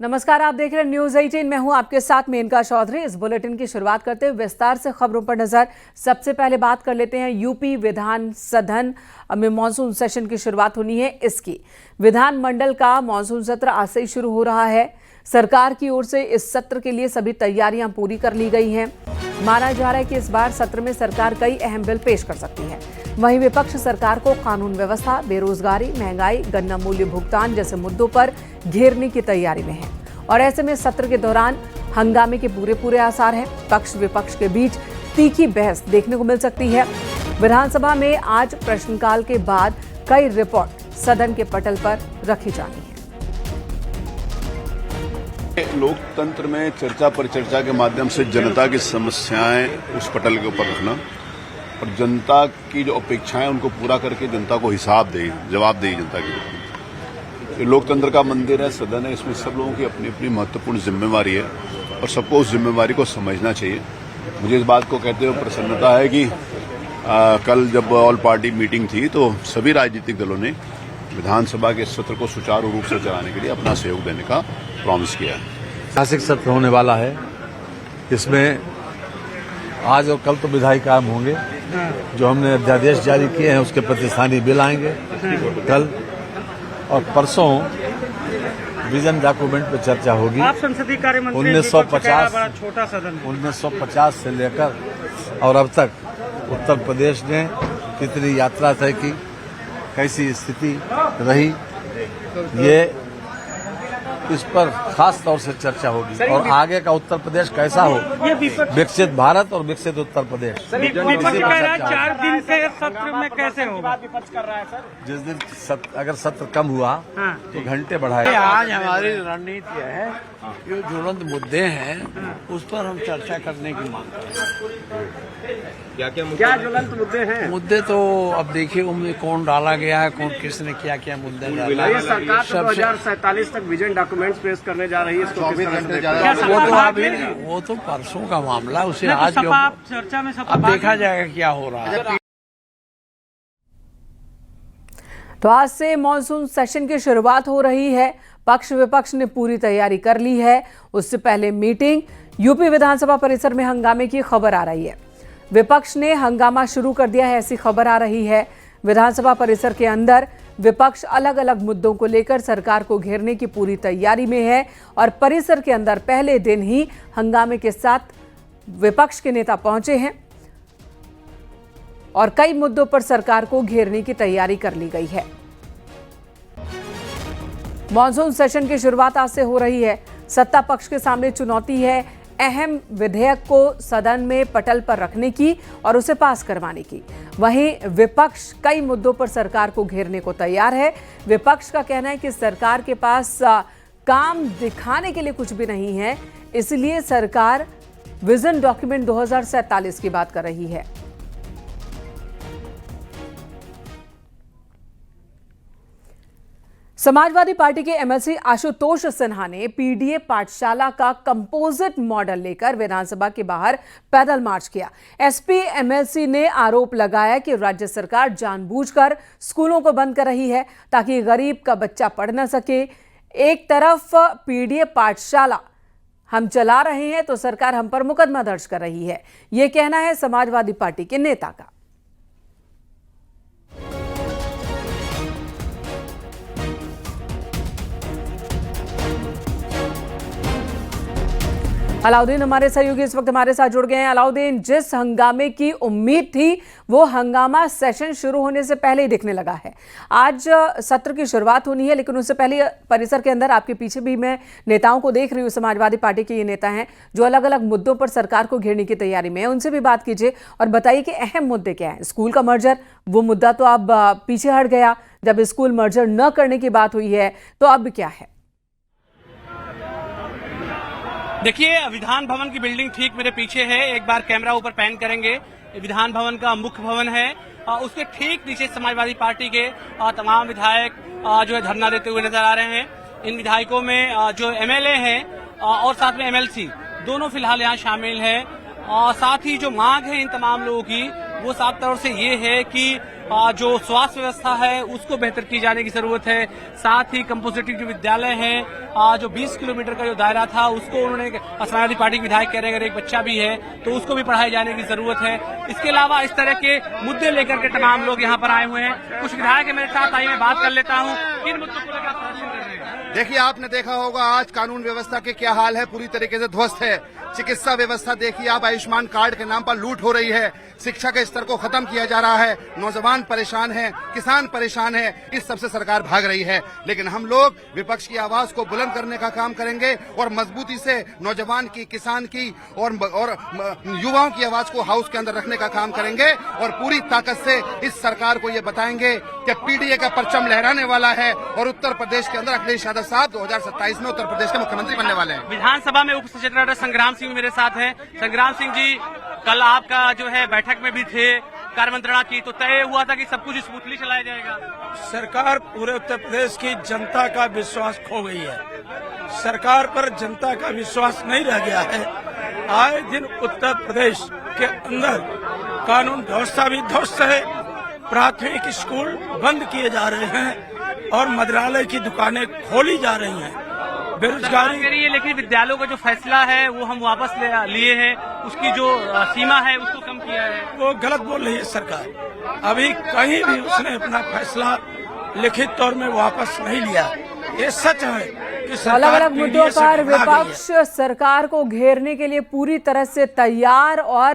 नमस्कार, आप देख रहे हैं न्यूज 18। मैं हूं आपके साथ मेनका चौधरी। इस बुलेटिन की शुरुआत करते हुए विस्तार से खबरों पर नजर। सबसे पहले बात कर लेते हैं यूपी विधान सदन में मानसून सेशन की शुरुआत होनी है। इसकी विधानमंडल का मानसून सत्र आज से ही शुरू हो रहा है। सरकार की ओर से इस सत्र के लिए सभी तैयारियां पूरी कर ली गई हैं। माना जा रहा है कि इस बार सत्र में सरकार कई अहम बिल पेश कर सकती है। वहीं विपक्ष सरकार को कानून व्यवस्था, बेरोजगारी, महंगाई, गन्ना मूल्य भुगतान जैसे मुद्दों पर घेरने की तैयारी में है और ऐसे में सत्र के दौरान हंगामे के पूरे आसार हैं। पक्ष विपक्ष के बीच तीखी बहस देखने को मिल सकती है। विधानसभा में आज प्रश्नकाल के बाद कई रिपोर्ट सदन के पटल पर रखी जानी है। लोकतंत्र में चर्चा परिचर्चा के माध्यम से जनता की समस्याएं उस पटल के ऊपर रखना और जनता की जो अपेक्षाएं उनको पूरा करके जनता को जवाब दे जनता की। ये लोकतंत्र का मंदिर है, सदन है, इसमें सब लोगों की अपनी अपनी महत्वपूर्ण जिम्मेवारी है और सबको उस जिम्मेवारी को समझना चाहिए। मुझे इस बात को कहते हुए प्रसन्नता है कि कल जब ऑल पार्टी मीटिंग थी तो सभी राजनीतिक दलों ने विधानसभा के सत्र को सुचारू रूप से चलाने के लिए अपना सहयोग देने का प्रॉमिस किया है। ऐतिहासिक सत्र होने वाला है। इसमें आज और कल तो विधायी काम होंगे। जो हमने अध्यादेश जारी किए हैं उसके प्रतिस्थानी बिल आएंगे कल, और परसों विजन डॉक्यूमेंट पे चर्चा होगी। आप संसदीय कार्य मंत्री 1950 से लेकर और अब तक उत्तर प्रदेश ने कितनी यात्रा तय की, कैसी स्थिति रही, ये इस पर खास तौर से चर्चा होगी और आगे का उत्तर प्रदेश कैसा हो, विकसित भारत और विकसित उत्तर प्रदेश। 4 दिन के सत्र में कैसे होगा? विपक्ष कर रहा है सर। जिस दिन अगर सत्र कम हुआ तो घंटे बढ़ाए। आज हमारी रणनीति है, जो ज्वलंत मुद्दे हैं उस पर हम चर्चा करने की मांग करते हैं। क्या ज्वलंत मुद्दे हैं? मुद्दे तो अब देखिए उनमें कौन डाला गया है, कौन किसने क्या मुद्दे डाला है। सरकार 2047 तक विजन डॉक्यूमेंट्स पेश करने जा रही है। इसको वो तो परसों का मामला, उसे आज चर्चा में अब देखा जाएगा क्या हो रहा है। तो आज से मॉनसून सेशन की शुरुआत हो रही है। पक्ष विपक्ष ने पूरी तैयारी कर ली है। उससे पहले मीटिंग। यूपी विधानसभा परिसर में हंगामे की खबर आ रही है। विपक्ष ने हंगामा शुरू कर दिया है, ऐसी खबर आ रही है। विधानसभा परिसर के अंदर विपक्ष अलग अलग मुद्दों को लेकर सरकार को घेरने की पूरी तैयारी में है और परिसर के अंदर पहले दिन ही हंगामे के साथ विपक्ष के नेता पहुंचे हैं और कई मुद्दों पर सरकार को घेरने की तैयारी कर ली गई है। मॉनसून सेशन की शुरुआत आज से हो रही है। सत्ता पक्ष के सामने चुनौती है अहम विधेयक को सदन में पटल पर रखने की और उसे पास करवाने की। वहीं विपक्ष कई मुद्दों पर सरकार को घेरने को तैयार है। विपक्ष का कहना है कि सरकार के पास काम दिखाने के लिए कुछ भी नहीं है, इसलिए सरकार विजन डॉक्यूमेंट 2047 की बात कर रही है। समाजवादी पार्टी के एमएलसी आशुतोष सिन्हा ने पीडीए पाठशाला का कंपोजिट मॉडल लेकर विधानसभा के बाहर पैदल मार्च किया। एसपी एमएलसी ने आरोप लगाया कि राज्य सरकार जानबूझकर स्कूलों को बंद कर रही है ताकि गरीब का बच्चा पढ़ न सके। एक तरफ पीडीए पाठशाला हम चला रहे हैं तो सरकार हम पर मुकदमा दर्ज कर रही है, यह कहना है समाजवादी पार्टी के नेता का। अलाउद्दीन हमारे सहयोगी इस वक्त हमारे साथ जुड़ गए हैं। अलाउद्दीन, जिस हंगामे की उम्मीद थी वो हंगामा सेशन शुरू होने से पहले ही दिखने लगा है। आज सत्र की शुरुआत होनी है, लेकिन उससे पहले परिसर के अंदर आपके पीछे भी मैं नेताओं को देख रही हूँ। समाजवादी पार्टी के ये नेता हैं जो अलग अलग मुद्दों पर सरकार को घेरने की तैयारी में है। उनसे भी बात कीजिए और बताइए कि अहम मुद्दे क्या हैं। स्कूल का मर्जर, वो मुद्दा तो अब पीछे हट गया। जब स्कूल मर्जर न करने की बात हुई है तो अब क्या है? देखिए, विधान भवन की बिल्डिंग ठीक मेरे पीछे है। एक बार कैमरा ऊपर पैन करेंगे। विधान भवन का मुख्य भवन है। उसके ठीक नीचे समाजवादी पार्टी के तमाम विधायक जो है धरना देते हुए नजर आ रहे हैं। इन विधायकों में जो एमएलए हैं और साथ में एमएलसी दोनों फिलहाल यहाँ शामिल हैं। और साथ ही जो मांग है इन तमाम लोगों की वो साफ तौर से ये है कि जो स्वास्थ्य व्यवस्था है उसको बेहतर की जाने की जरूरत है। साथ ही कंपोजिटिव जो विद्यालय है, जो 20 किलोमीटर का जो दायरा था उसको उन्होंने, समाजवादी पार्टी के विधायक कह रहे हैं अगर एक बच्चा भी है तो उसको भी पढ़ाई जाने की जरूरत है। इसके अलावा इस तरह के मुद्दे लेकर के तमाम लोग यहाँ पर आए हुए हैं। कुछ विधायक मेरे साथ आइए, मैं बात कर लेता हूँ, किन मुद्दों को लेकर प्रदर्शन कर रहे हैं? देखिए, आपने देखा होगा आज कानून व्यवस्था के क्या हाल है, पूरी तरीके से ध्वस्त है। चिकित्सा व्यवस्था देखिए आप, आयुष्मान कार्ड के नाम पर लूट हो रही है, शिक्षा के स्तर को खत्म किया जा रहा है, नौजवान परेशान है, किसान परेशान है, इस सबसे सरकार भाग रही है। लेकिन हम लोग विपक्ष की आवाज को बुलंद करने का काम करेंगे और मजबूती से नौजवान की, किसान की और युवाओं की आवाज को हाउस के अंदर रखने का काम करेंगे और पूरी ताकत से इस सरकार को ये बताएंगे कि पीडीए का परचम लहराने वाला है और उत्तर प्रदेश के अंदर अखिलेश यादव साहब 2027 में उत्तर प्रदेश के मुख्यमंत्री बनने वाले हैं। विधानसभा में उप सचिव संग्राम सिंह मेरे साथ हैं। संग्राम सिंह जी, कल आपका जो है बैठक में भी थे, कार्य मंत्रणा की, तो तय हुआ था कि सब कुछ स्मूथली चलाया जाएगा। सरकार पूरे उत्तर प्रदेश की जनता का विश्वास खो गई है। सरकार पर जनता का विश्वास नहीं रह गया है। आए दिन उत्तर प्रदेश के अंदर कानून व्यवस्था भी ध्वस्त है, प्राथमिक स्कूल बंद किए जा रहे हैं और मदिरालय की दुकानें खोली जा रही हैं। बेरोजगारी करिए, लेकिन विद्यालयों का जो फैसला है वो हम वापस लिए हैं, उसकी जो सीमा है उसको कम किया है। वो गलत बोल रही है सरकार। अभी कहीं भी उसने अपना फैसला लिखित तौर में वापस नहीं लिया। ये सच है कि अलग अलग मुद्दों पर विपक्ष सरकार को घेरने के लिए पूरी तरह से तैयार और